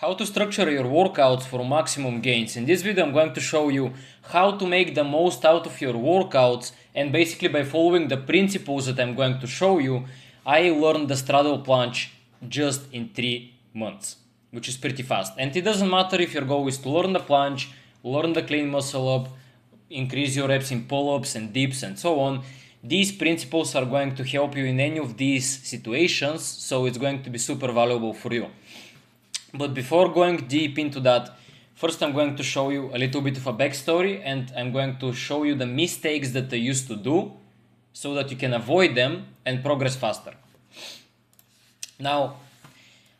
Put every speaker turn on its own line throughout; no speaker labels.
How to structure your workouts for maximum gains. In this video I'm going to show you how to make the most out of your workouts, and basically by following the principles that I'm going to show you, I learned the straddle plunge just in 3 months, which is pretty fast. And it doesn't matter if your goal is to learn the plunge, learn the clean muscle up, increase your reps in pull-ups and dips and so on. These principles are going to help you in any of these situations, so it's going to be super valuable for you. But before going deep into that, first I'm going to show you a little bit of a backstory, and I'm going to show you the mistakes that I used to do so that you can avoid them and progress faster. Now,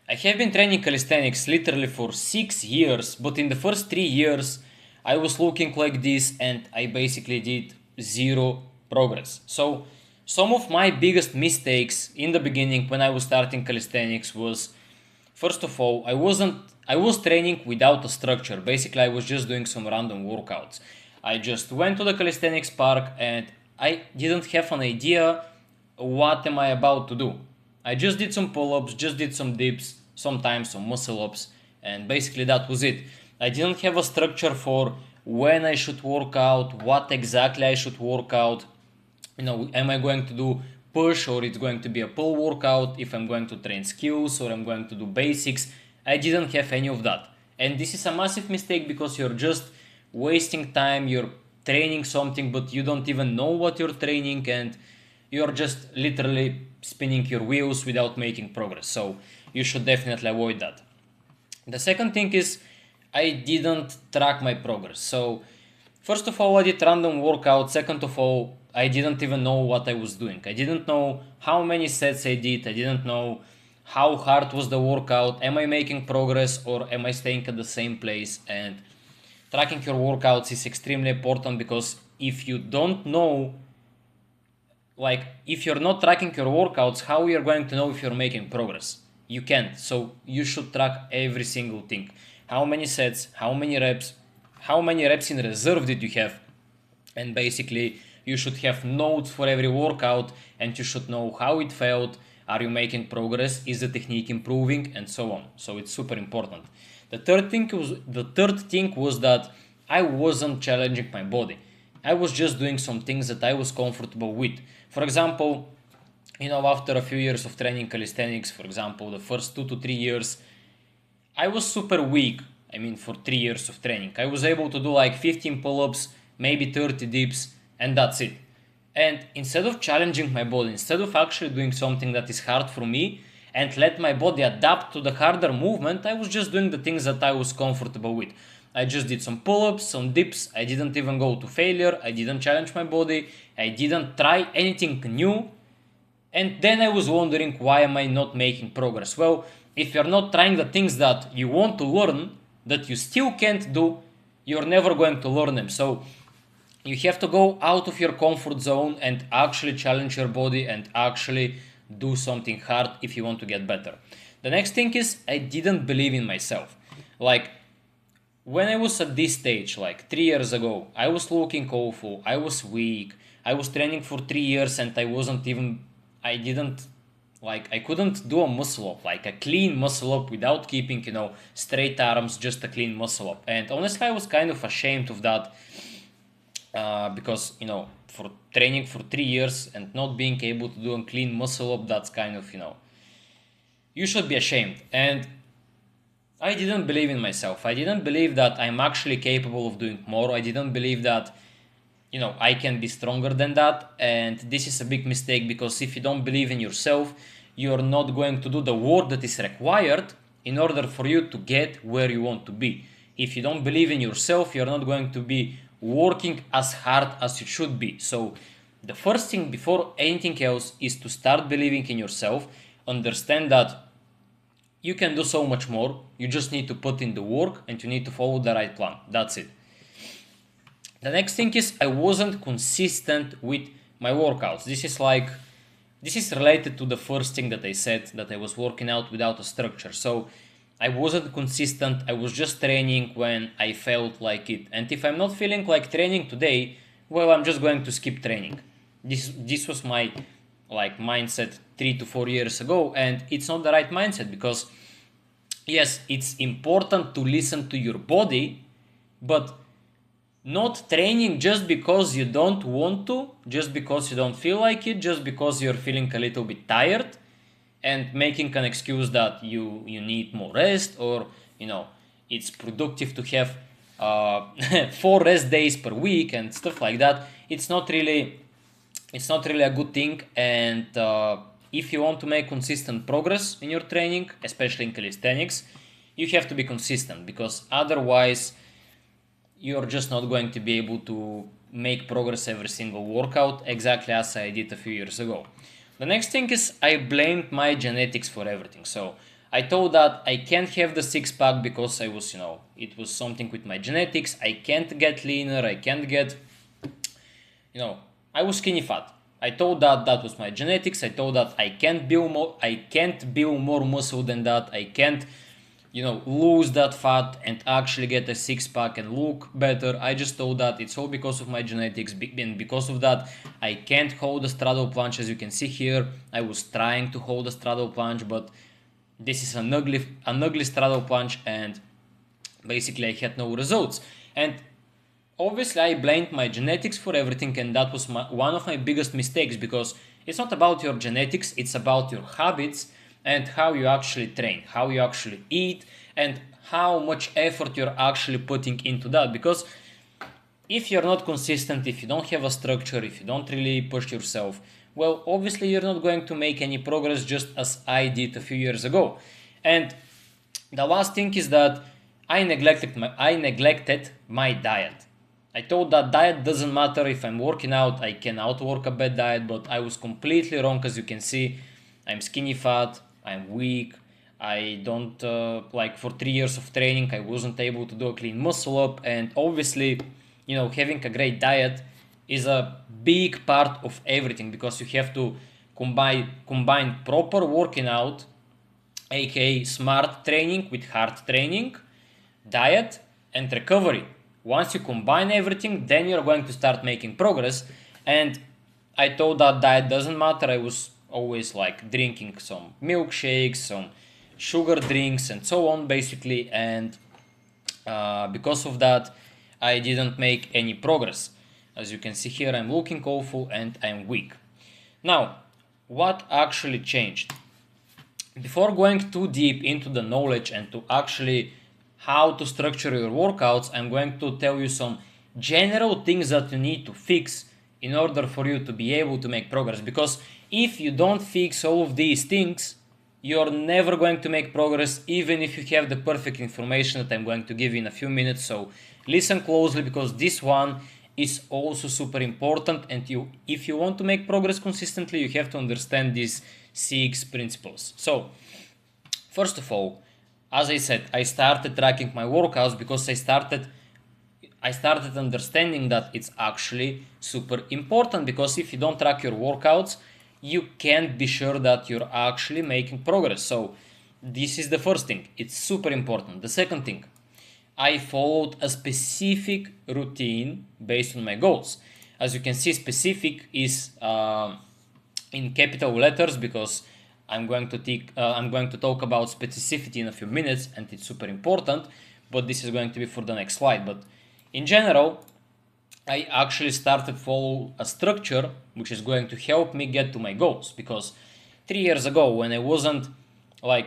I have been training calisthenics literally for 6 years, but in the first 3 years I was looking like this and I basically did zero progress. So some of my biggest mistakes in the beginning when I was starting calisthenics was, first of all, I was training without a structure. Basically, I was just doing some random workouts. I just went to the calisthenics park and I didn't have an idea what am I about to do. I just did some pull-ups, just did some dips, sometimes some muscle-ups, and basically that was it. I didn't have a structure for when I should work out, what exactly I should work out. Am I going to do push or it's going to be a pull workout, if I'm going to train skills or I'm going to do basics. I didn't have any of that. And this is a massive mistake because you're just wasting time, you're training something but you don't even know what you're training, and you're just literally spinning your wheels without making progress. So you should definitely avoid that. The second thing is I didn't track my progress. So first of all, I did random workouts. Second of all, I didn't even know what I was doing. I didn't know how many sets I did. I didn't know how hard was the workout. Am I making progress or am I staying at the same place? And tracking your workouts is extremely important, because if you don't know, if you're not tracking your workouts, how you're going to know if you're making progress? You can't. So you should track every single thing. How many sets, how many reps in reserve did you have? And basically you should have notes for every workout, and you should know how it felt. Are you making progress? Is the technique improving? And so on. So it's super important. The third thing was that I wasn't challenging my body. I was just doing some things that I was comfortable with. For example, after a few years of training calisthenics, for example, the first 2 to 3 years, I was super weak. For 3 years of training, I was able to do like 15 pull-ups, maybe 30 dips, and that's it. And instead of challenging my body, instead of actually doing something that is hard for me and let my body adapt to the harder movement, I was just doing the things that I was comfortable with. I just did some pull-ups, some dips. I didn't even go to failure. I didn't challenge my body. I didn't try anything new. And then I was wondering, why am I not making progress? Well, if you're not trying the things that you want to learn, that you still can't do, you're never going to learn them. So you have to go out of your comfort zone and actually challenge your body and actually do something hard if you want to get better. The next thing is I didn't believe in myself. When I was at this stage, 3 years ago, I was looking awful, I was weak, I was training for 3 years and I couldn't do a muscle up, a clean muscle up without keeping, straight arms, just a clean muscle up. And honestly, I was kind of ashamed of that. Because for training for 3 years and not being able to do a clean muscle up, that's kind of, you should be ashamed. And I didn't believe in myself. I didn't believe that I'm actually capable of doing more. I didn't believe that I can be stronger than that. And this is a big mistake, because if you don't believe in yourself, you're not going to do the work that is required in order for you to get where you want to be. If you don't believe in yourself, you're not going to be working as hard as you should be. So the first thing before anything else is to start believing in yourself. Understand that you can do so much more. You just need to put in the work and you need to follow the right plan. That's it. The next thing is I wasn't consistent with my workouts. This is related to the first thing that I said, that I was working out without a structure. So I wasn't consistent. I was just training when I felt like it. And if I'm not feeling like training today, well, I'm just going to skip training. This was my mindset 3 to 4 years ago, and it's not the right mindset, because yes, it's important to listen to your body, but not training just because you don't want to, just because you don't feel like it, just because you're feeling a little bit tired, and making an excuse that you need more rest, or it's productive to have 4 rest days per week and stuff like that. It's not really a good thing. And if you want to make consistent progress in your training, especially in calisthenics, you have to be consistent, because otherwise you're just not going to be able to make progress every single workout, exactly as I did a few years ago. The next thing is I blamed my genetics for everything. So I thought that I can't have the six pack because it was something with my genetics. I can't get leaner. I can't get, I was skinny fat. I thought that that was my genetics. I thought that I can't build more. I can't build more muscle than that. I can't, lose that fat and actually get a six pack and look better. I just thought that it's all because of my genetics, and because of that, I can't hold a straddle planche. As you can see here, I was trying to hold a straddle planche, but this is an ugly straddle planche, and basically I had no results. And obviously I blamed my genetics for everything, and that was one of my biggest mistakes, because it's not about your genetics, it's about your habits and how you actually train, how you actually eat, and how much effort you're actually putting into that. Because if you're not consistent, if you don't have a structure, if you don't really push yourself, well, obviously you're not going to make any progress, just as I did a few years ago. And the last thing is that I neglected my diet. I thought that diet doesn't matter. If I'm working out, I can outwork a bad diet, but I was completely wrong. As you can see, I'm skinny fat, I'm weak, I don't, for 3 years of training, I wasn't able to do a clean muscle up. And obviously, having a great diet is a big part of everything, because you have to combine proper working out, aka smart training, with hard training, diet, and recovery. Once you combine everything, then you're going to start making progress. And I thought that diet doesn't matter. I was always drinking some milkshakes, some sugar drinks, and so on, basically. And because of that, I didn't make any progress. As you can see here, I'm looking awful and I'm weak. Now, what actually changed? Before going too deep into the knowledge and to actually how to structure your workouts, I'm going to tell you some general things that you need to fix in order for you to be able to make progress. Because if you don't fix all of these things, you're never going to make progress, even if you have the perfect information that I'm going to give you in a few minutes. So listen closely, because this one is also super important. And if you want to make progress consistently, you have to understand these 6 principles. So first of all, as I said, I started tracking my workouts because I started understanding that it's actually super important. Because if you don't track your workouts, you can't be sure that you're actually making progress. So this is the first thing. It's super important. The second thing, I followed a specific routine based on my goals. As you can see, specific is in capital letters, because I'm going to talk about specificity in a few minutes, and it's super important, but this is going to be for the next slide. But in general, I actually started follow a structure which is going to help me get to my goals. Because 3 years ago, when I wasn't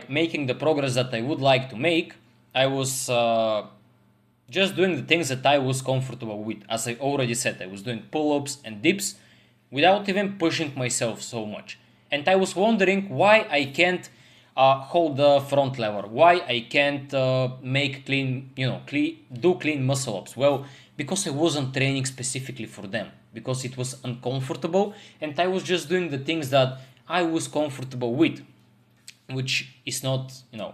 making the progress that I would like to make, I was just doing the things that I was comfortable with. As I already said, I was doing pull-ups and dips without even pushing myself so much. And I was wondering why I can't hold the front lever, why I can't make do clean muscle ups. Well, because I wasn't training specifically for them, because it was uncomfortable, and I was just doing the things that I was comfortable with, which is not,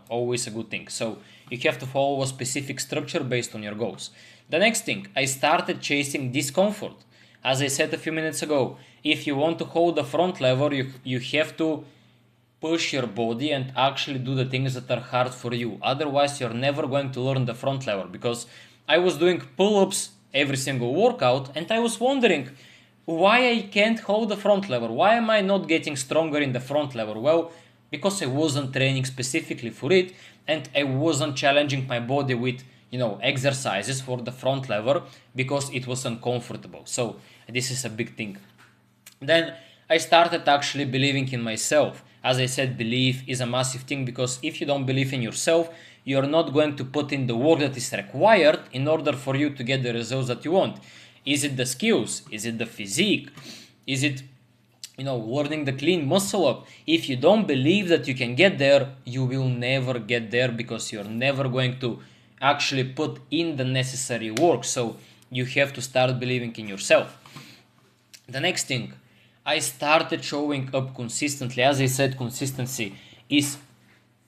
always a good thing. So you have to follow a specific structure based on your goals. The next thing, I started chasing discomfort. As I said a few minutes ago, if you want to hold the front lever, you have to push your body and actually do the things that are hard for you. Otherwise, you're never going to learn the front lever. Because I was doing pull-ups every single workout, and I was wondering why I can't hold the front lever. Why am I not getting stronger in the front lever? Well, because I wasn't training specifically for it, and I wasn't challenging my body with, exercises for the front lever because it was uncomfortable. So this is a big thing. Then I started actually believing in myself. As I said, belief is a massive thing, because if you don't believe in yourself, you're not going to put in the work that is required in order for you to get the results that you want. Is it the skills? Is it the physique? Is it, learning the clean muscle up? If you don't believe that you can get there, you will never get there, because you're never going to actually put in the necessary work. So you have to start believing in yourself. The next thing, I started showing up consistently. As I said, consistency is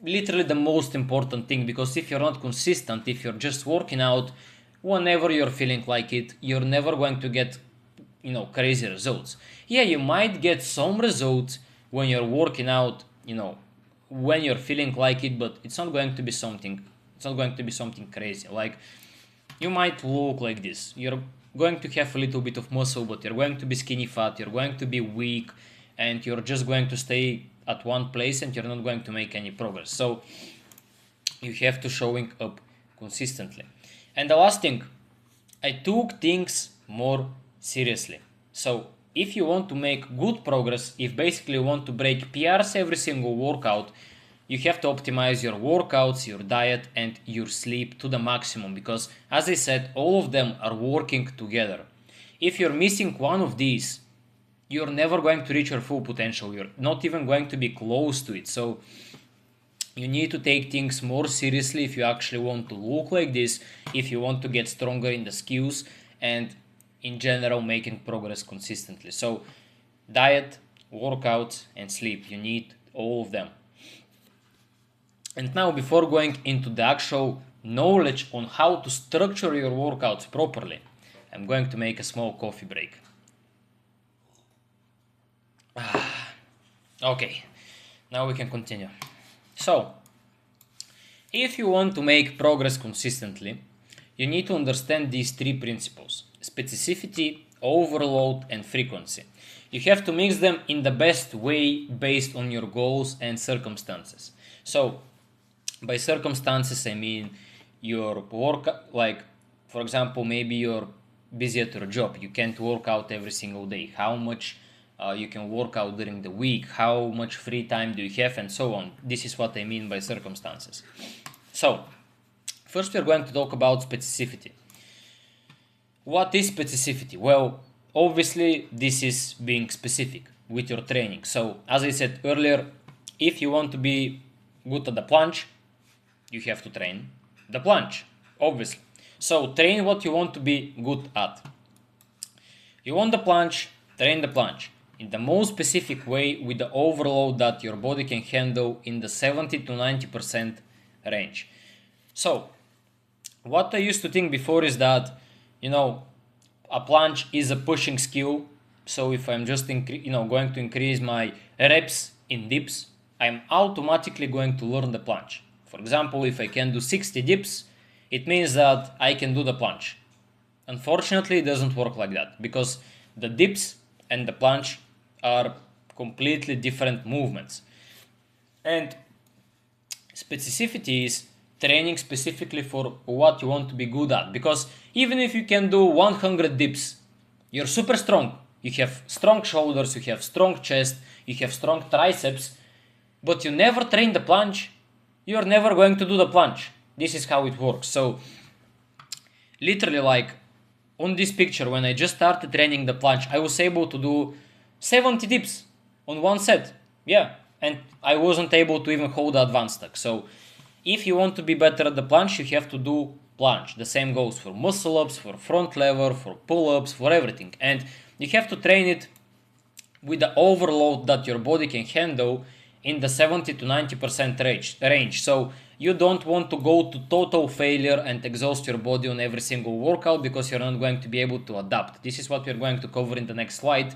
literally the most important thing, because if you're not consistent, if you're just working out whenever you're feeling like it, you're never going to get, crazy results. Yeah, you might get some results when you're working out, when you're feeling like it, but it's not going to be something crazy. Like, you might look like this. You're going to have a little bit of muscle, but you're going to be skinny fat, you're going to be weak, and you're just going to stay at one place and you're not going to make any progress. So you have to showing up consistently. And the last thing, I took things more seriously. So if you want to make good progress, if basically you want to break PRs every single workout, you have to optimize your workouts, your diet, and your sleep to the maximum, because as I said, all of them are working together. If you're missing one of these, you're never going to reach your full potential. You're not even going to be close to it. So you need to take things more seriously if you actually want to look like this, if you want to get stronger in the skills, and in general making progress consistently. So diet, workouts, and sleep, you need all of them. And now, before going into the actual knowledge on how to structure your workouts properly, I'm going to make a small coffee break. Okay, now we can continue. So, if you want to make progress consistently, you need to understand these three principles: specificity, overload, and frequency. You have to mix them in the best way based on your goals and circumstances. So, by circumstances, I mean your work, like, for example, maybe you're busy at your job, you can't work out every single day. How much you can work out during the week, how much free time do you have, and so on. This is what I mean by circumstances. So, first we're going to talk about specificity. What is specificity? Well, obviously this is being specific with your training. So, as I said earlier, if you want to be good at the plunge, you have to train the plunge, obviously. So train what you want to be good at. You want the plunge, train the plunge in the most specific way with the overload that your body can handle in the 70 to 90% range. So what I used to think before is that, a plunge is a pushing skill. So if I'm just going to increase my reps in dips, I'm automatically going to learn the plunge. For example, if I can do 60 dips, it means that I can do the plunge. Unfortunately, it doesn't work like that, because the dips and the plunge are completely different movements. And specificity is training specifically for what you want to be good at, because even if you can do 100 dips, you're super strong. You have strong shoulders, you have strong chest, you have strong triceps, but you never train the plunge, you're never going to do the plunge. This is how it works. So literally, like on this picture, when I just started training the plunge, I was able to do 70 dips on one set. Yeah, and I wasn't able to even hold the advanced stack. So if you want to be better at the plunge, you have to do plunge. The same goes for muscle ups, for front lever, for pull ups, for everything. And you have to train it with the overload that your body can handle in the 70 to 90% range. So you don't want to go to total failure and exhaust your body on every single workout, because you're not going to be able to adapt. This is what we're going to cover in the next slide,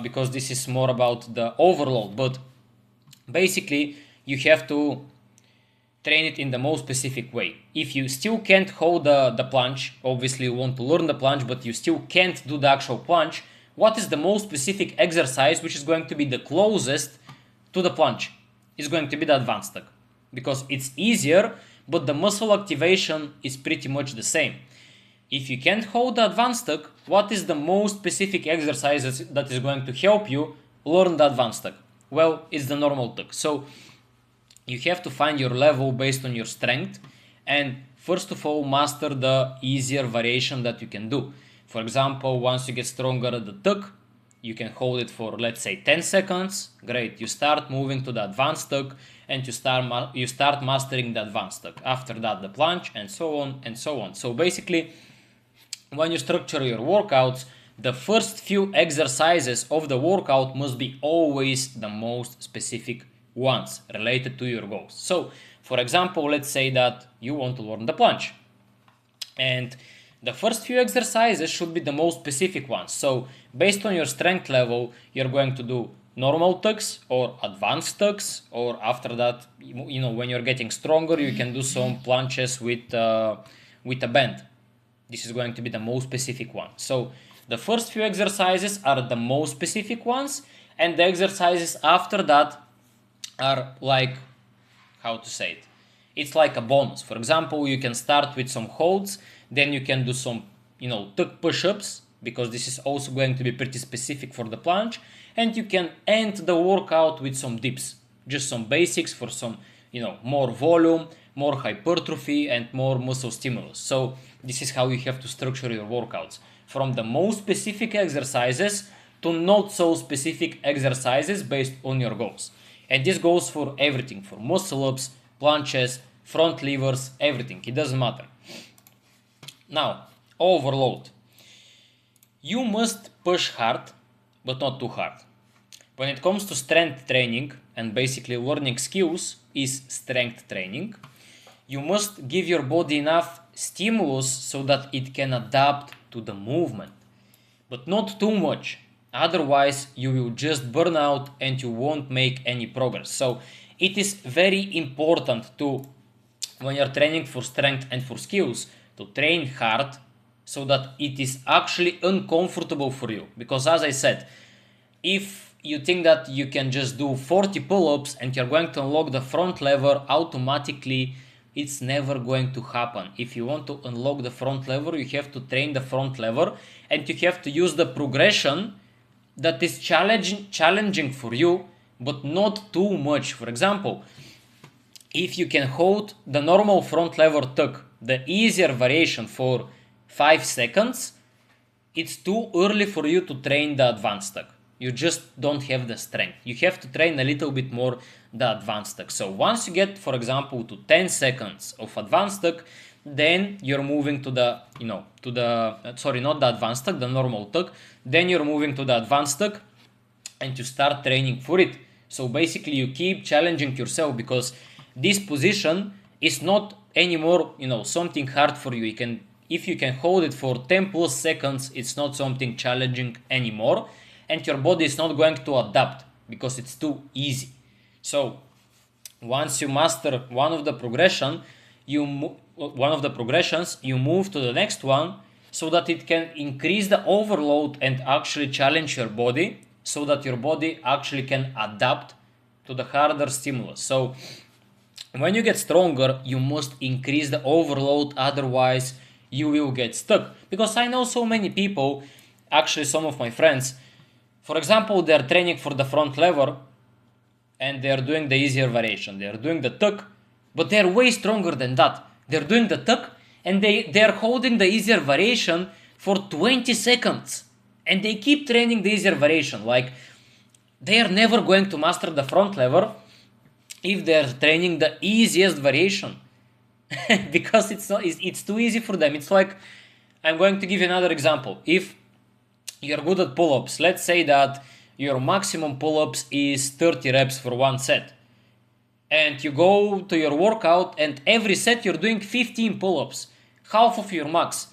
because this is more about the overload. But basically, you have to train it in the most specific way. If you still can't hold the plunge, obviously you want to learn the plunge, but you still can't do the actual plunge, what is the most specific exercise which is going to be the closest to the plunge? is going to be the advanced tuck because it's easier, but the muscle activation is pretty much the same. If you can't hold the advanced tuck, what is the most specific exercises that is going to help you learn the advanced tuck? Well, it's the normal tuck. So you have to find your level based on your strength and first of all master the easier variation that you can do. For example, once you get stronger at the tuck, you can hold it for, let's say, 10 seconds. Great. You start moving to the advanced tuck and you start mastering the advanced tuck. After that, the plunge and so on and so on. So basically, when you structure your workouts, the first few exercises of the workout must be always the most specific ones related to your goals. So, for example, let's say that you want to learn the plunge. And the first few exercises should be the most specific ones. So based on your strength level, you're going to do normal tucks or advanced tucks, or after that, you know, when you're getting stronger, you can do some plunges with a band. This is going to be the most specific one. So the first few exercises are the most specific ones, and the exercises after that are like, how to say it? It's like a bonus. For example, you can start with some holds, then you can do some, tuck push-ups, because this is also going to be pretty specific for the plunge, and you can end the workout with some dips, just some basics for some, more volume, more hypertrophy, and more muscle stimulus. So this is how you have to structure your workouts, from the most specific exercises to not so specific exercises based on your goals. And this goes for everything, for muscle ups, plunges, front levers, everything. It doesn't matter. Now, overload. You must push hard, but not too hard. When it comes to strength training, and basically learning skills is strength training, you must give your body enough stimulus so that it can adapt to the movement, but not too much. Otherwise, you will just burn out and you won't make any progress. So it is very important to, when you're training for strength and for skills, to train hard so that it is actually uncomfortable for you. Because as I said, if you think that you can just do 40 pull-ups and you're going to unlock the front lever automatically, it's never going to happen. If you want to unlock the front lever, you have to train the front lever and you have to use the progression that is challenging for you, but not too much. For example, if you can hold the normal front lever tuck, the easier variation, for 5 seconds, it's too early for you to train the advanced tuck. You just don't have the strength. You have to train a little bit more the advanced tuck. So once you get, for example, to 10 seconds of advanced tuck, then you're moving to the, not the advanced tuck, the normal tuck. Then you're moving to the advanced tuck and you start training for it. So basically you keep challenging yourself, because this position is not anymore, something hard for you. If you can hold it for 10 plus seconds, it's not something challenging anymore. And your body is not going to adapt because it's too easy. So once you master one of the progressions, you move to the next one, so that it can increase the overload and actually challenge your body, so that your body actually can adapt to the harder stimulus. So when you get stronger, you must increase the overload, otherwise you will get stuck. Because I know so many people, actually some of my friends, for example, they're training for the front lever and they're doing the easier variation. They're doing the tuck, but they're way stronger than that. They're doing the tuck and they're holding the easier variation for 20 seconds. And they keep training the easier variation. Like, they are never going to master the front lever if they're training the easiest variation. Because it's too easy for them. It's like, I'm going to give you another example. If you're good at pull-ups, let's say that your maximum pull-ups is 30 reps for one set, and you go to your workout and every set you're doing 15 pull-ups, half of your max,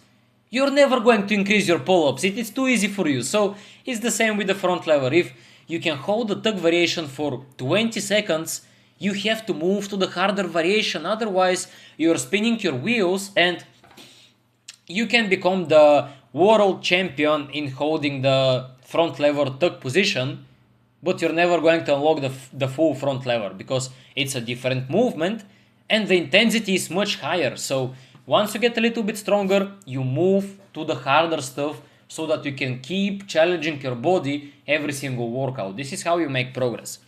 you're never going to increase your pull-ups. It is too easy for you. So it's the same with the front lever. If you can hold the tuck variation for 20 seconds, you have to move to the harder variation. Otherwise, you're spinning your wheels and you can become the world champion in holding the front lever tuck position, but you're never going to unlock the full front lever because it's a different movement and the intensity is much higher. So once you get a little bit stronger, you move to the harder stuff so that you can keep challenging your body every single workout. This is how you make progress.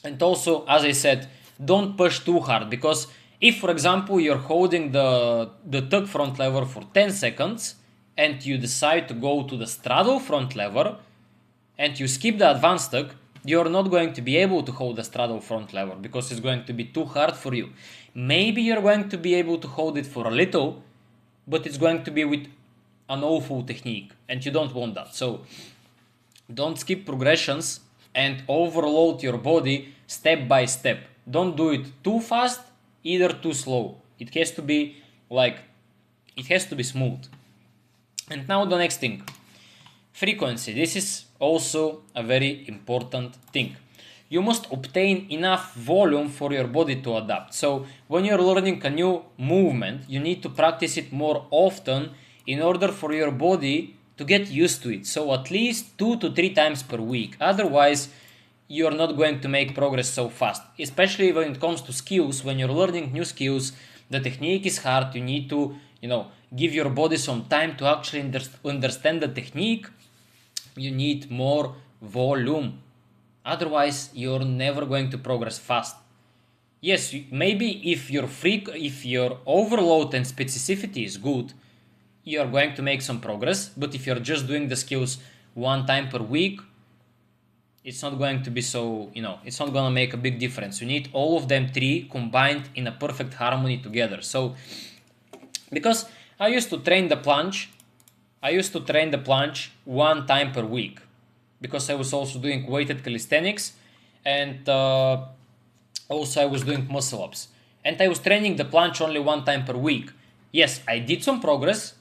And also, as I said, don't push too hard, because if, for example, you're holding the tug front lever for 10 seconds and you decide to go to the straddle front lever and you skip the advanced tug, you're not going to be able to hold the straddle front lever because it's going to be too hard for you. Maybe you're going to be able to hold it for a little, but it's going to be with an awful technique and you don't want that. So don't skip progressions and overload your body step by step. Don't do it too fast, either too slow. It has to be smooth. And now the next thing, frequency. This is also a very important thing. You must obtain enough volume for your body to adapt. So when you're learning a new movement, you need to practice it more often in order for your body to get used to it. So at least 2 to 3 times per week. Otherwise, you're not going to make progress so fast. Especially when it comes to skills. When you're learning new skills, the technique is hard. You need to, give your body some time to actually understand the technique. You need more volume. Otherwise, you're never going to progress fast. Yes, maybe if your overload and specificity is good, you're going to make some progress. But if you're just doing the skills 1 time per week, it's not going to be so, it's not going to make a big difference. You need all of them 3 combined in a perfect harmony together. So, because I used to train the planche 1 time per week, because I was also doing weighted calisthenics and also I was doing muscle ups. And I was training the planche only 1 time per week. Yes, I did some progress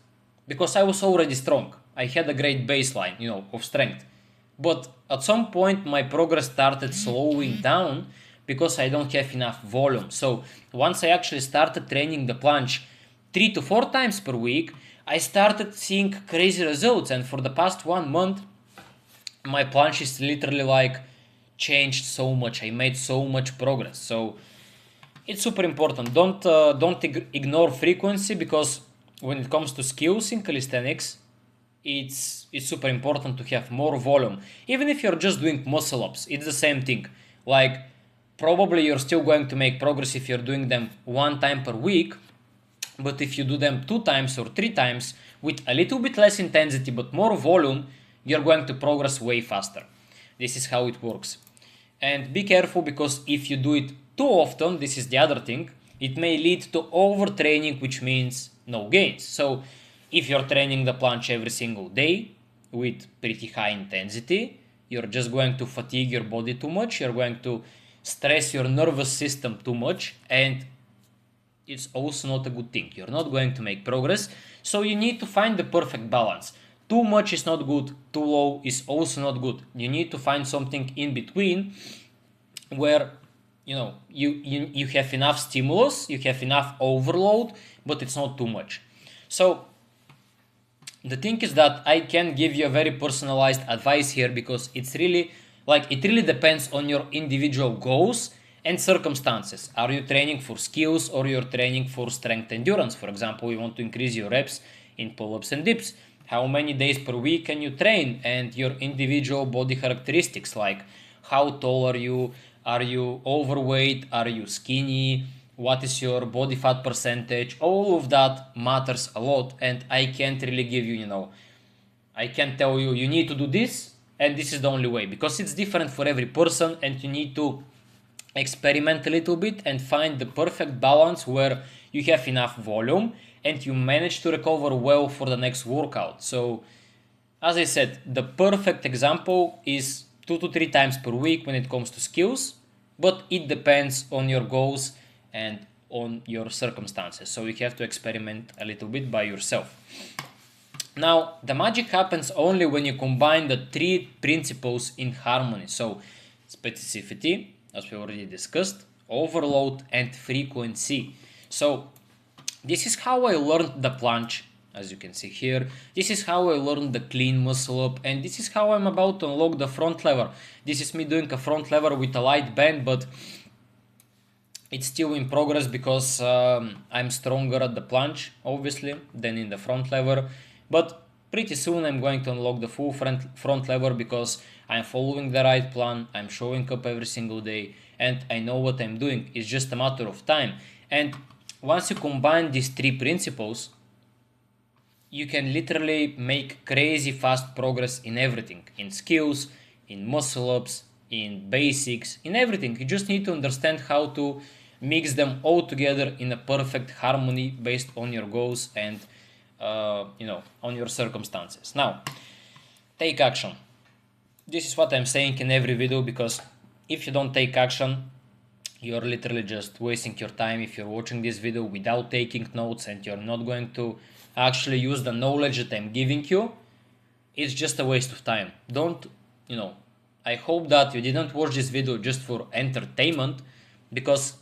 because I was already strong. I had a great baseline, of strength. But at some point my progress started slowing down because I don't have enough volume. So once I actually started training the planche 3 to 4 times per week, I started seeing crazy results. And for the past 1 month, my planche is literally changed so much. I made so much progress. So it's super important. Don't ignore frequency, because when it comes to skills in calisthenics, it's super important to have more volume. Even if you're just doing muscle ups, it's the same thing. Probably you're still going to make progress if you're doing them 1 time per week. But if you do them 2 times or 3 times with a little bit less intensity but more volume, you're going to progress way faster. This is how it works. And be careful, because if you do it too often, this is the other thing, it may lead to overtraining, which means no gains. So if you're training the planche every single day with pretty high intensity, you're just going to fatigue your body too much, you're going to stress your nervous system too much, and it's also not a good thing. You're not going to make progress. So you need to find the perfect balance. Too much is not good, too low is also not good. You need to find something in between where you have enough stimulus, you have enough overload, but it's not too much. So the thing is that I can give you a very personalized advice here, because it's really it really depends on your individual goals and circumstances. Are you training for skills, or you're training for strength endurance? For example, you want to increase your reps in pull-ups and dips. How many days per week can you train, and your individual body characteristics, like how tall are you overweight, are you skinny, what is your body fat percentage? All of that matters a lot, and I can't really give you, I can't tell you you need to do this and this is the only way, because it's different for every person, and you need to experiment a little bit and find the perfect balance where you have enough volume and you manage to recover well for the next workout. So as I said, the perfect example is 2 to 3 times per week when it comes to skills, but it depends on your goals and on your circumstances. So you have to experiment a little bit by yourself. Now, the magic happens only when you combine the 3 principles in harmony. So specificity, as we already discussed, overload, and frequency. So this is how I learned the planche as you can see here. This is how I learned the clean muscle up, and this is how I'm about to unlock the front lever. This is me doing a front lever with a light band, but it's still in progress because I'm stronger at the plunge, obviously, than in the front lever. But pretty soon I'm going to unlock the full front lever because I'm following the right plan, I'm showing up every single day, and I know what I'm doing. It's just a matter of time. And once you combine these three principles, you can literally make crazy fast progress in everything, in skills, in muscle ups, in basics, in everything. You just need to understand how to mix them all together in a perfect harmony based on your goals and on your circumstances. Now, take action. This is what I'm saying in every video, because if you don't take action, you're literally just wasting your time. If you're watching this video without taking notes and you're not going to actually use the knowledge that I'm giving you, it's just a waste of time. I hope that you didn't watch this video just for entertainment, because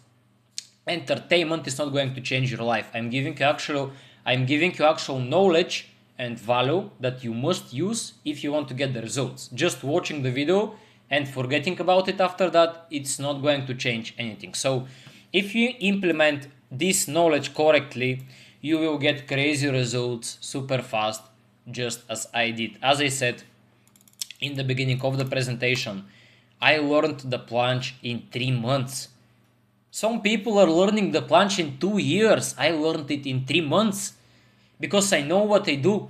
entertainment is not going to change your life. I'm giving you actual knowledge and value that you must use if you want to get the results. Just watching the video and forgetting about it after that, it's not going to change anything. So if you implement this knowledge correctly, you will get crazy results super fast, just as I did. As I said in the beginning of the presentation, I learned the plunge in 3 months. Some people are learning the plunge in 2 years. I learned it in 3 months because I know what I do.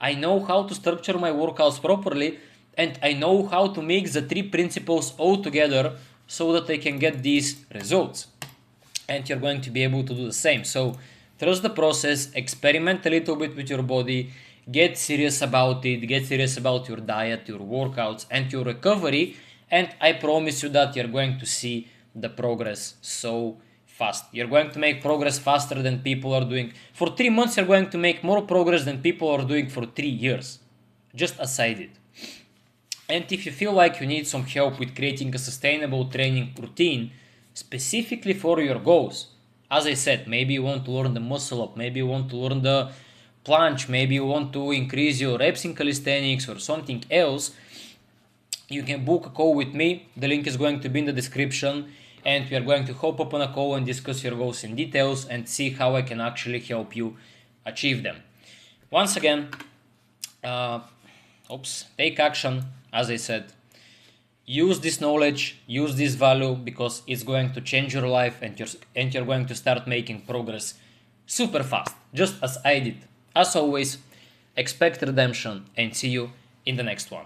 I know how to structure my workouts properly, and I know how to mix the three principles all together so that I can get these results. And you're going to be able to do the same. So trust the process, experiment a little bit with your body, get serious about it, get serious about your diet, your workouts, and your recovery, and I promise you that you're going to see the progress so fast. You're going to make progress faster than people are doing. For 3 months, you're going to make more progress than people are doing for 3 years. Just as I did. And if you feel like you need some help with creating a sustainable training routine, specifically for your goals, as I said, maybe you want to learn the muscle up, maybe you want to learn the plunge, maybe you want to increase your reps in calisthenics or something else, you can book a call with me. The link is going to be in the description, and we are going to hop up on a call and discuss your goals in details and see how I can actually help you achieve them. Once again, take action. As I said, use this knowledge, use this value, because it's going to change your life, and you're going to start making progress super fast, just as I did. As always, expect redemption, and see you in the next one.